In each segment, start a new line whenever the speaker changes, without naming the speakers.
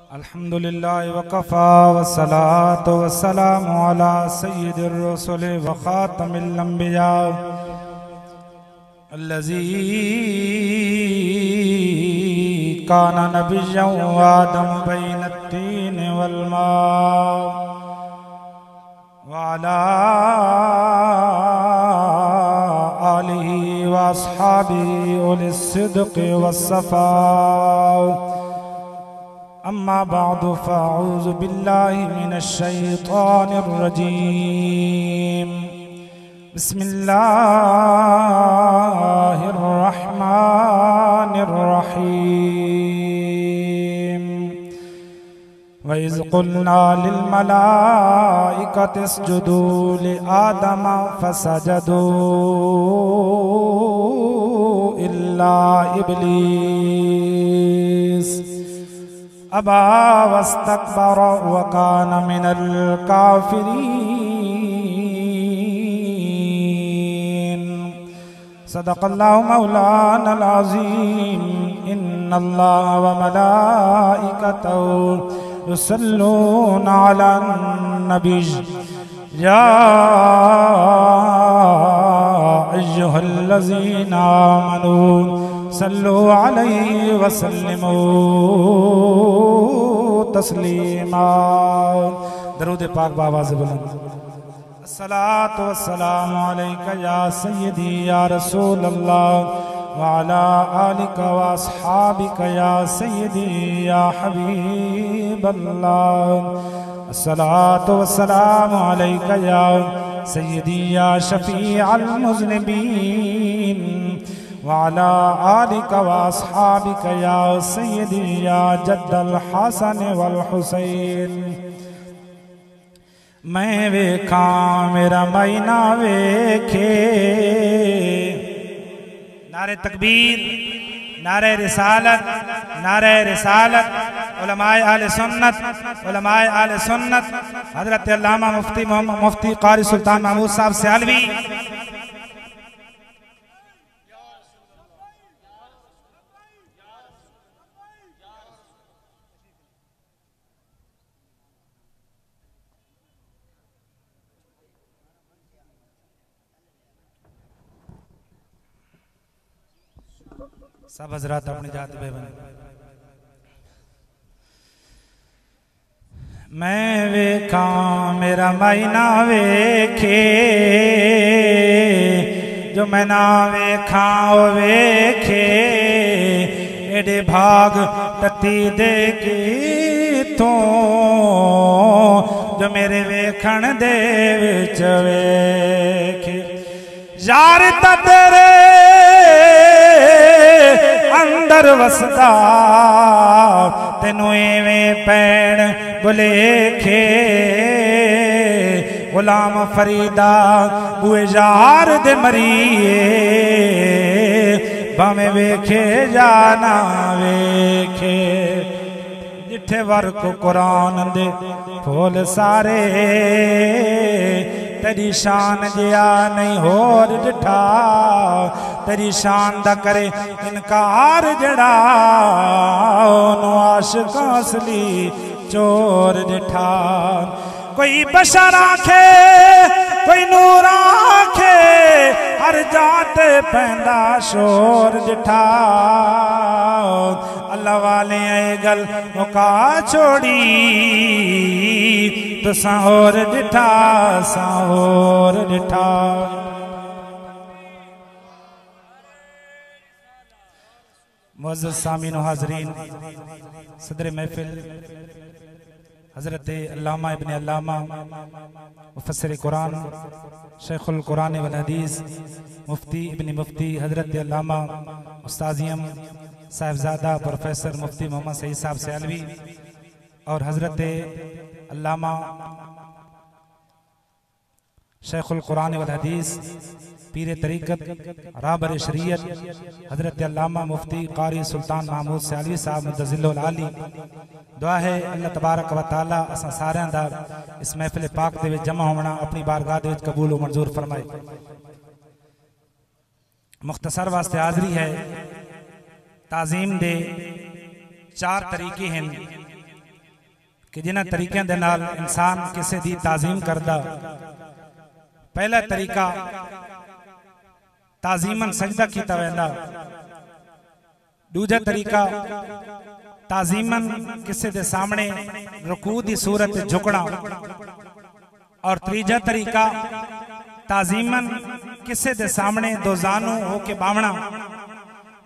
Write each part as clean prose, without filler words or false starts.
अल्हम्दुलिल्लाह वकफ़ा वस्सलातु वस्सलामु अला सय्यिदिर रसूल व खातमिल अंबिया अल्लज़ी काना नबिय्यन व आदम बैनत्तीन वल मा व अला आलिहि व अस्हाबिहि उलिस सिद्क़ि वस्सफ़ा। अम्मा बादु फ़अऊज़ु बिल्लाहि मिनश शैतानिर रजीम। बिस्मिल्लाहिर रहमानिर रहीम। व इज़ क़ुल्ना लिल मलाइकति इसजुदू लि आदम फसजदू इल्ला इब्लीस अबा वस्तकबर व कान मिनल काफिरीन। सदक़ल्लाहु मौलानल अज़ीम। इन्नल्लाह व मलाइकतहु युसल्लूना अलन नबी या अय्युहल्लज़ीना आमनू सल्लु अलैहि वसल्लिमू तस्लीमा। दरूद पाक बावाज़ बुलंद। अस्सलातु वस्सलामु अलैका या सय्यदी या रसूल अल्लाह व अला आलिका व अस्हाबिका या सय्यदी या हबीब अल्लाह। अस्सलातु वस्सलामु अलैका या सय्यदी या शफ़ीअल मुज़निबीन व अला आलिका व अस्हाबिका या सय्यदी या जद्दल हसन वल हुसैन। मैं वेखा मेरा मैना वेखे। नारे तकबीर, नारे रिसालत, नारे रिसालत। उलमाए आले सुन्नत, उलमाए आले सुन्नत हज़रत अल्लामा मुफ्ती क़ारी सुल्तान महमूद साहब सियालवी सब हजरात अपनी जात पे बने। मैं वेखा मेरा मैना वेखे जो मैं ना वेखा ओ वेखे। एडे भाग तती दे की तू जो मेरे वेखण दे विच वेखे। यार ता तेरे अंदर वसदा तेनू एवें पैण बुलेखे। गुलाम फरीदा बुए यार दे मरीए भावें वेखे या ना वेखे। जिठे वर्क कुरान दे फूल सारे तेरी शान जिया नहीं होर डिठा। तेरी शान दा करे इनकार जड़ा ओनू आशिकां असली चोर डिठा। कोई बशर आखे कोई नूर आखे हर जात पैंदा शोर डिठा। अल्लाह वाले ये गल मुका छोड़ी तो साहोर डिठा साहोर डिठा। मुअज़्ज़ज़ सामीन व हाज़रीन, सदर महफिल हज़रत अल्लामा इब्न अल्लामा मुफ़स्सिर कुरान शेखुल कुरान वल हदीस मुफ्ती इब्न मुफ्ती हज़रत अल्लामा उस्ताज़ियम साहिबजादा प्रोफेसर मुफ्ती मोहम्मद सईद साहब सियालवी और हज़रत अल्लामा शेखुल कुरान वल हदीस पीर तरीक़त राबर शरीयत हज़रत अल्लामा मुफ्ती क़ारी सुल्तान महमूद सियालवी साहब मुतज़िल्लुल आली। दुआ है अल्लाह तबारक व तआला असां सारियां दा इस महफिल पाक दे विच जमा होना अपनी बारगाह दे विच कबूल व मंजूर फरमाए। मुख्तसर वास्ते हाज़री है। ताज़ीम दे चार तरीके हैं। कि जिन्हां तरीक़िਆਂ दे नाल इंसान किसी दी ताज़ीम करदा। पहला तरीका ताज़ीमन सजदा कीता वेंदा, दूजा तरीका ताज़ीमन किसी दे सामने रुकू दी सूरत झुकना, और तीजा तरीका ताज़ीमन किसी दे सामने दो जानू होके बावना,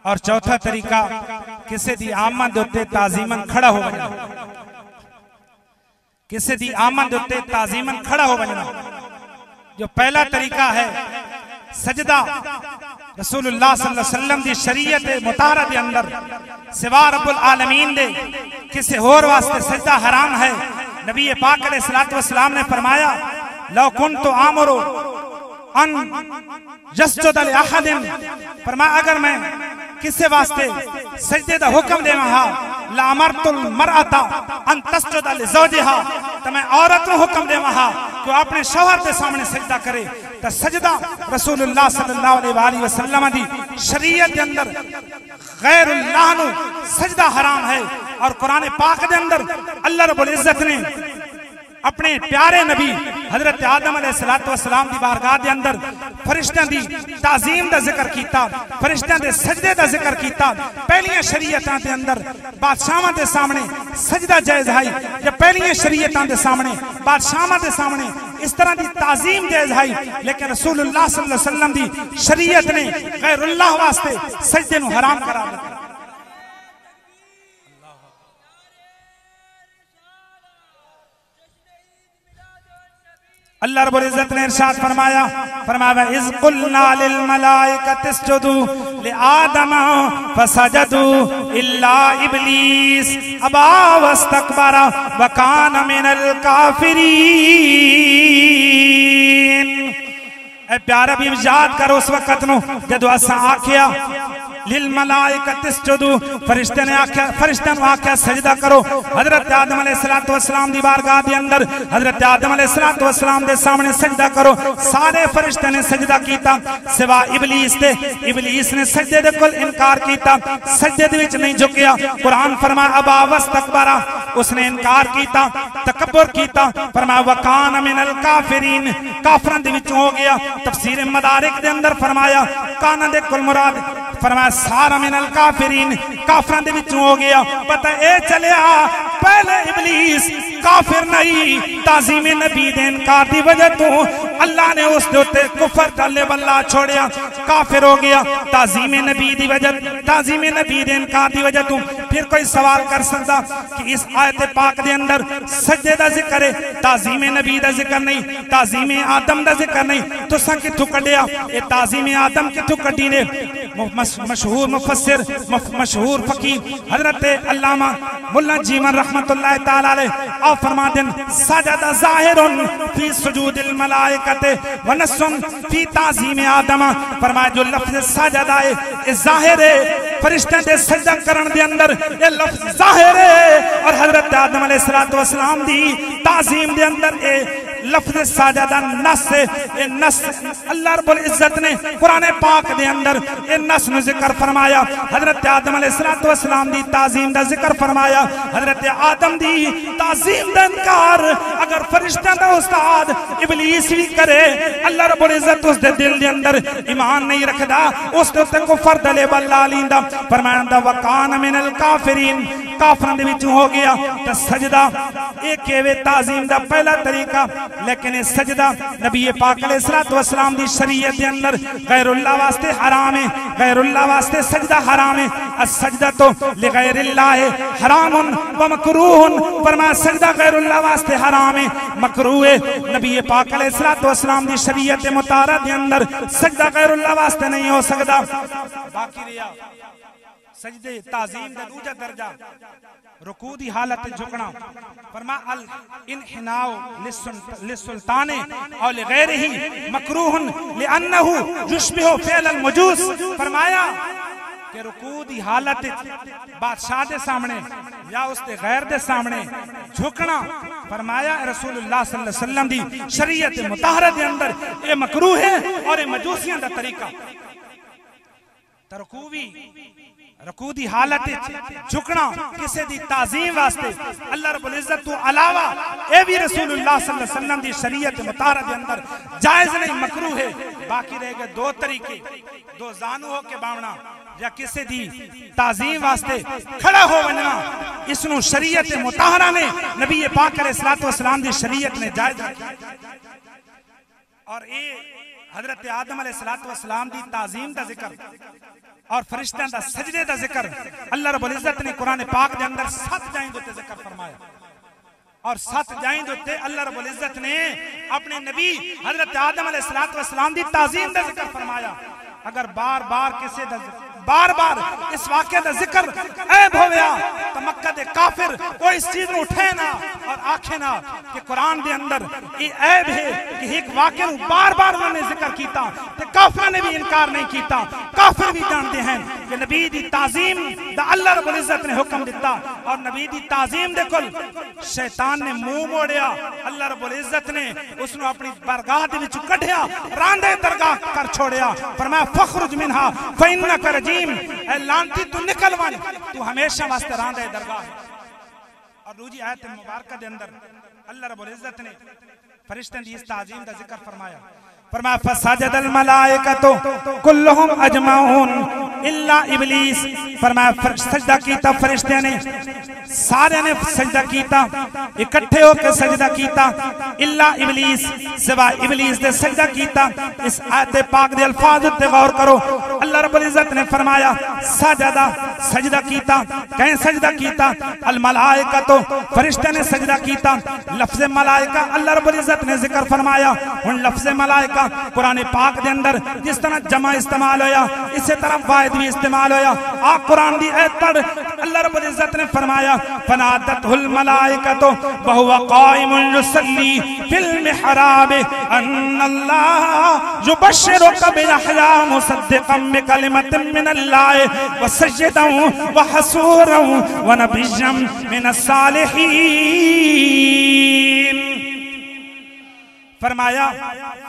और चौथा तरीका किसी दी आमद उत्ते ताज़ीमन खड़ा हो वजना। किसी दी आमद उत्ते ताज़ीमन खड़ा हो वजना। जो पहला तरीका है सजदा, रसूलुल्लाह सल्लल्लाहु अलैहि वसल्लम दी शरीयत मुताहरा दे अंदर सिवा रब्बुल आलमीन दे किसी होर वास्ते सजदा हराम है। नबी पाक अलैहिस्सलातु वस्सलाम ने फरमाया, लौ कुन्तु आमुरु अन यस्जुद लि अहदिन, फरमाया अगर मैं किसी वास्ते सजदे दा हुक्म देवा हा, ला अमरतुल मरअता अन तस्जुद लि ज़ौजिहा, तो मैं औरत को हुक्म देवा हा कि अपने शौहर के सामने सजदा करे। तो सजदा रसूलुल्लाह सल्लल्लाहु अलैहि वसल्लम दी शरीयत के अंदर गैरुल्लाह नु सजदा हराम है। और कुरान पाक के अंदर अल्लाह रब्बुल इज्जत ने अपने प्यारे नबी हजरत आदम अलैहिस्सलाम दी बारगाह दे अंदर फरिश्तों दी ताज़ीम दा जिक्र कीता, फरिश्तों दे सजदे दा जिक्र कीता। पहलियां शरीयतां दे अंदर बादशाहां दे सामने सजदा जायज़ है, या पहलियां शरीयतां दे सामने बादशाहां दे सामने इस तरह की ताज़ीम जायज़ है। लेकिन रसूलुल्लाह सल्लल्लाहु अलैहि वसल्लम दी शरीयत ने गैरुल्लाह वास्ते सजदे नु हराम करार दिया। अल्लाह रब्बुल इज्जत ने इरशाद फरमाया, फरमाया इज़ कुल्ना लिल मलाइकति इसजुदू लि आदम फसजदू इल्ला इब्लीस अबा वस्तकबरा व कान मिनल काफिरीन। ए प्यारा भी याद करो उस वक्त नो जदों असां आखिया लिल मलाइकति इसजुदू, फरिश्ते ने आख्या, फरिश्ते ने आख्या सजदा करो। हजरत आदम अलैहिस्सलातु वस्सलाम दी बारगाह दे अंदर हजरत आदम अलैहिस्सलातु वस्सलाम दे सामने सजदा करो। सारे फरिश्ते ने सजदा कीता सिवा इबलीस दे। इबलीस ने सजदे दे कोल इनकार कीता, सजदे दे विच नहीं झुकिया। कुरान फरमाया अबा वस्तकबरा, उसने इनकार कीता, तकब्बुर कीता। फरमाया वकान मिनल काफिरीन, काफिरां दे विच हो गया। तफसीर मदारिक दे अंदर फरमाया काना दे कुल मुराद फरमाया सारा मिनल काफिरीन, काफिरां दे विच हो गया। पता ए चलिया पहले इबलीस काफिर नहीं, ताज़ीम नबी दे इनकार दी वजह तो अल्लाह ने उस दे उत्ते कुफर दा लेबला छोड़िया, काफिर हो गया। ताज़ीम नबी दी वजह, ताज़ीम नबी दे इनकार दी वजह तो फिर कोई सवाल कर सकता कि इस आयत पाक दे अंदर सजदे दा जिक्र है, ताज़ीम नबी दा जिक्र नहीं, ताज़ीम आदम दा जिक्र नहीं। तुसां कित्थों कढिया ए ताज़ीम आदम कित्थों कढी ने? मशहूर मुफस्सिर मशहूर फकीह हजरत अल्लामा मुल्ला जीवन रहमतुल्लाह तआला अलैह आप फरमाते हैं सजदा ज़ाहिरुन फी सुजूदिल मलाइकति व नस्सुन फी ताज़ीम आदम। फरमाया जो लफ्ज़ सजदा है ये ज़ाहिर है, फरिश्तों दे सजदा करन दे अंदर ये लफ्ज़ ज़ाहिर है, और हजरत आदम अलैहिस्सलातु वस्सलाम दी ताज़ीम दे अंदर ये लफ्ज़ सजदा नस है। ये नस अल्लाह रब्बुल इज्जत ने कुरान पाक दे अंदर ये नस नु जिक्र फरमाया। हजरत आदम अलैहिस्सलातु वस्सलाम दी ताज़ीम दा जिक्र फरमाया। हजरत आदम दी ताज़ीम दा इनकार अगर फरिश्तों दा उस्ताद इबलीस भी करे, अल्लाह रब्बुल इज्जत उस दे दिल दे अंदर ईमान नहीं रखदा, उस दे उत्ते कुफर दा लेबला लींदा। फरमाया वकान मिनल काफिरीन, काफिरां दे विच हो गया। ते सजदा ये केवे ताज़ीम दा पहला तरीका, लेकिन ये सजदा नबी पाक अलैहिस्सलातु वस्सलाम दी शरीयत दे अंदर गैरुल्लाह वास्ते हराम है, गैरुल्लाह वास्ते सजदा हराम है। असजदा तो लिगैरिल्लाह हरामुन व मकरूहुन, फरमाया सजदा गैरुल्लाह वास्ते हराम है, मकरूह है। नबी पाक अलैहिस्सलातु वस्सलाम दी शरीयत मुताहरा दे अंदर सजदा गैरुल्लाह वास्ते नहीं हो सकदा। बाकी रिया सजदे ताज़ीम दा दूजा दर्जा रुकू दी हालत झुकना। फरमाया अल इनहिनाउ लिसुल्तान और लिगैरिही मकरूहुन लिअन्नहु युशबिहु फ़िअल अल मजूस। फरमाया कि रुकू दी हालत बादशाह दे सामने या उसके गैर दे सामने झुकना, फरमाया रसूलुल्लाह सल्लल्लाहु अलैहि वसल्लम दी शरीयत मुताहरा दे अंदर ये मकरूह है और ये मजूसियां दा तरीका। तरकूवी रकू दी हालत झुकना किसी दी ताजीम वास्ते अल्लाह रब्बुल इज्जत तो अलावा ए भी रसूलुल्लाह सल्लल्लाहु अलैहि वसल्लम दी शरीयत मुताहरा दे अंदर जायज नहीं, मकरूह है। बाकी रह गए दो तरीके, दो जानू हो के बावना या किसी दी ताजीम वास्ते खड़ा हो बनना, इसनु शरीयत मुताहरा ने नबी पाक अलैहिस्सलातु वस्सलाम दी शरीयत ने जायज रखी। और ये हजरत आदम अलैहिस्सलातु वस्सलाम दी ताजीम दा जिक्र और फरिश्तों दा सजदे दा जिक्र अल्लाह रब्बुल इज्जत ने कुरान पाक दे अंदर 7 जाइन दे जिक्र फरमाया। और 7 जाइन दे अल्लाह रब्बुल इज्जत ने अपने नबी हजरत आदम अलैहिस्सलातु वस्सलाम दी ताजीम दा जिक्र फरमाया। अगर बार बार किसी बार बार इस वाक़े का जिक्र ऐब हो गया तो मक्का दे काफिर कोई इस चीज में उठे ना और आखे ना कि कुरान दे अंदर ये ऐब है कि एक वाक़े को बार बार उन्होंने जिक्र किया तो काफिर ने भी इनकार नहीं किया। काफिर भी जानते हैं कि नबी दी ताजीम दा अल्लाह रब्बुल इज्जत ने हुक्म दिता और नबी दी ताजीम दे कुल शैतान ने मुंह मोड़िया, अल्लाह रब्बुल इज्जत ने उसनु अपनी बारगाह दे विच कढिया, रांदे दरगाह कर छोड़िया। फरमाया फखरुज मिनहा फइन्नका रजीम, ऐ लानती तू निकल वन, तू हमेशा वास्ते रांदे दरगाह। और दूसरी आयत मुबारक दे अंदर अल्लाह रब्बुल इज्जत ने फरिश्तों दी इस ताजीम दा जिक्र फरमाया। फरमाया फसजदल मलाइकतु कुल्लुहुम अजमाउन इल्ला इब्लीस, फरमाया सजदा कीता फरिश्ते ने, सारे ने सजदा कीता, इकट्ठे होकर सजदा कीता, इल्ला इब्लीस, सिवाय इब्लीस ने सजदा कीता। इस आयत पाक दे अल्फाज उत्ते गौर करो। अल्लाह रब्बुल इज्जत ने फरमाया सजदा, सजदा कीता, कहीं सजदा कीता, अल मलाइकतु, फरिश्ते ने सजदा कीता। लफ्ज़ मलाइका अल्लाह रब्बुल इज्जत ने जिक्र फरमाया। उन लफ्ज़ मलाइका कुरान पाक दे अंदर जिस तरह जमा इस्तेमाल होया, इसी तरह वाहिद भी इस्तेमाल होया। आ कुरान दी आयत पढ़, अल्लाह रब्बुल इज्जत ने फरमाया फनादतहुल मलाइकतु व हुवा काइमुन युसल्ली फिल मिहराब अन्नल्लाह युबश्शिरुका बियहया मुसद्दिक़न बिकलिमतिन मिनल्लाहि व सय्यदन व हसूरन व नबिय्यन मिनस सालिहीन। फरमाया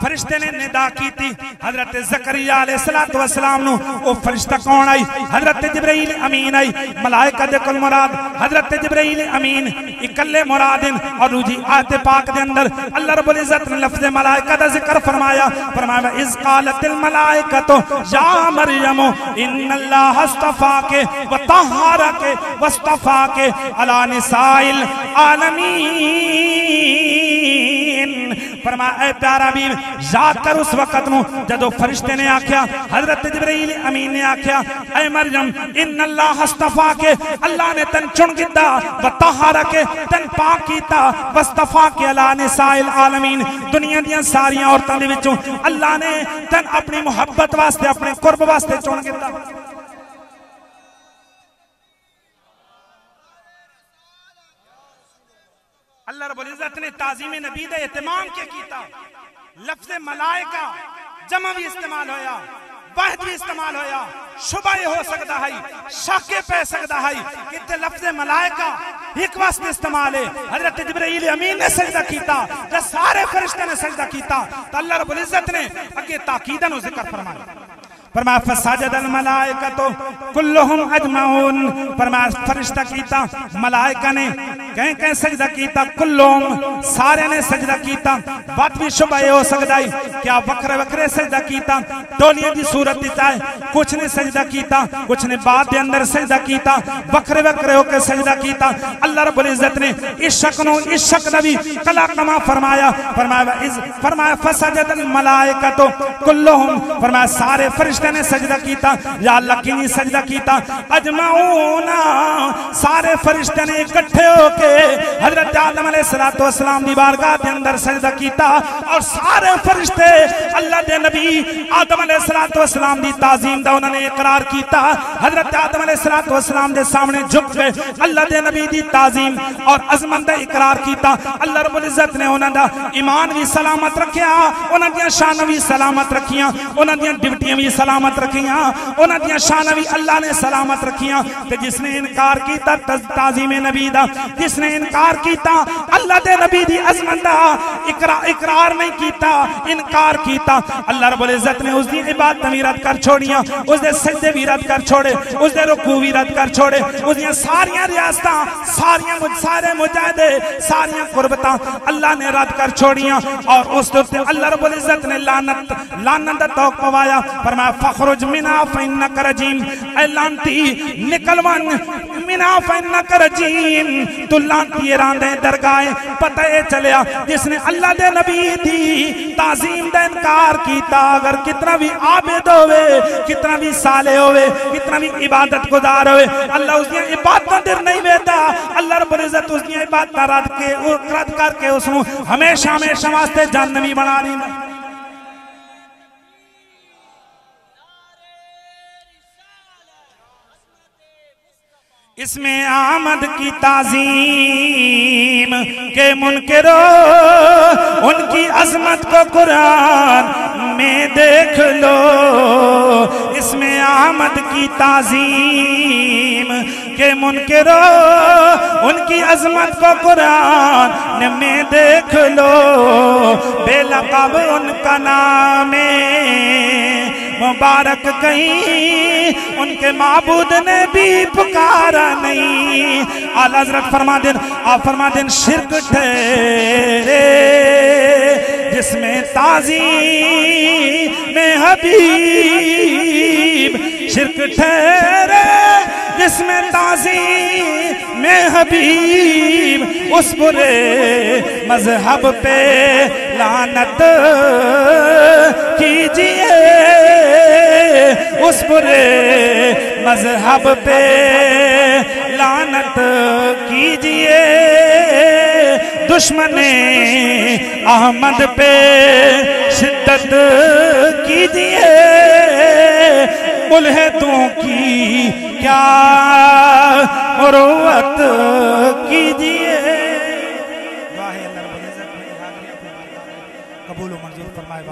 फरिश्ते ने निदा की थी हजरत ज़करिया अलैहिस्सलातु वस्सलाम नु। ओ फरिश्ता कौन आई? हजरत जिब्राइल अमीन आई। मलाइका दे कुल मुराद हजरत जिब्राइल अमीन इकल्ले मुरादिन। और दूजी आयत पाक दे अंदर अल्लाह रब्बुल इज्जत ने लफ्ज़ मलाइका दा जिक्र फरमाया। फरमाया इज़ क़ालतिल मलाइकतु या मरियम इन्नल्लाह अस्तफ़ाके व तहहरके वस्तफ़ाके अला निसाइल आलमीन। फरमाया ऐ प्यारा बीब याद कर उस वक्त नु जदों फरिश्ते ने आख्या, हजरत जिब्राइल अमीन ने आख्या ऐ मरियम इन्नल्लाह अस्तफ़ाके, अल्लाह ने तन चुन किता, व तहहरके तन पाक कीता, वस्तफ़ाके अला निसाइल आलमीन, दुनिया दी सारी औरतां दे विचों अल्लाह ने तन अपनी मुहब्बत वास्ते अपने कुर्ब वास्ते चुन किता। अल्लाह रब्बुल इज्जत ने ताज़ीम नबी दा एहतमाम के कीता। लफ्ज़ मलाइका जमा भी इस्तेमाल होया, वाहिद भी इस्तेमाल होया। शुबा ये हो सकता है, शक पै सकता है कि लफ्ज़ मलाइका एक वास्ते इस्तेमाल है। हजरत जिब्राइल अमीन ने सजदा कीता, जब सारे फरिश्ते ने सजदा कीता तो अल्लाह रब्बुल इज्जत ने अगे ताकीदन जिक्र फरमाया। फरमाया फसजदल मलाइकतु कुल्लुहुम अजमाउन, फरमाया फरिश्ता कीता, मलाइका ने कहीं कहीं सजदा कीता, कुल्लुहुम सारे ने सजदा कीता। बात भी शुबा हो सकता है क्या वक्रे वक्रे सजदा कीता, टोलियां दी सूरत दिखाए, कुछ ने सजदा कीता, कुछ ने बाद के अंदर सजदा कीता, वक्रे वक्रे होकर सजदा कीता। अल्लाह रब्बुल इज्जत ने इस शक नबी कला कमा फरमाया। फरमाया फसजदल मलाइकतु कुल्लुहुम, फरमाया सारे फरिश्ते ने सजदा कीता। या अल्लाह की नहीं सजदा कीता, अजमाऊना सारे फरिश्ते ने इकट्ठे होके हजरत आदम अलैहिस्सलातु वस्सलाम दी बारगाह के अंदर सजदा कीता। और सारे फरिश्ते अल्लाह दे नबी आदम अलैहिस्सलातु वस्सलाम दी ताजीम दा उन्होंने इकरार कीता। हजरत आदम अलैहिस्सलातु वस्सलाम दे सामने झुक गए, अल्लाह दे नबी दी ताजीम और अजमत दा इकरार कीता। अल्लाह रब्बुल इज्जत ने उन्हां दा ईमान भी सलामत रखिया, उन्हां दी शान भी सलामत रखियां, उन्हां दी ड्यूटियां भी सलामत रखियां, उन्हां दी शान भी अल्लाह ने सलामत रखियां। ते जिसने इनकार किया ताजीम नबी दा, जिस जिसने इनकार कीता अल्लाह दे नबी दी अज़मत दा इकरार नहीं कीता, इनकार कीता, अल्लाह रब्बुल इज्जत ने उसकी इबादत भी रद्द कर छोड़ियां, उसके सजदे भी रद्द कर छोड़े, उसके रुकू भी रद्द कर छोड़े, उसकी सारियां रियासतां, सारे मुजाहिदे, सारियां कुर्बतां अल्लाह ने रद्द कर छोड़ियां। और उस ते अल्लाह रब्बुल इज्जत ने लानत दा तौक पवाया, फरमाया फखरुज मिना फइन्नक रजीम, ऐ लानती निकलवन मिना फइन्नक रजीम, तू लानती रांदे दरगाह। पता ये चलिया जिसने अल्लाह दे नबी दी ताजीम दा इनकार कीता, अगर कितना भी आबिद होवे, कितना भी साले होवे, कितना भी इबादत गुजार होवे, अल्लाह उसकी इबादत दिर नहीं वेदा। अल्लाह रब्बुल इज्जत उसकी इबादत रद्द करके उसनु हमेशा हमेशा वास्ते जहन्नमी बना देना। इसमें आमद की ताजीम के मुनकरो उनकी अजमत को कुरान में देख लो। इसमें आमद की ताजीम के मुनकरो उनकी अजमत को कुरान में देख लो। बेलक़ब उनका नाम मुबारक कहीं उनके माबूद ने भी पुकारा नहीं। आला हज़रत फरमा दिन शिर्क ठहरे जिसमें ताज़ीम में हबीब, शिर्क ठहरे जिसमें ताज़ीम में हबीब, उस बुरे मजहब पे लानत कीजिए, उस बुरे मजहब पे लानत कीजिए। दुश्मने अहमद पे शिद्दत कीजिए, मुल्हिदों की क्या मुरुव्वत कीजिए। कबूल मंजूर फरमाए।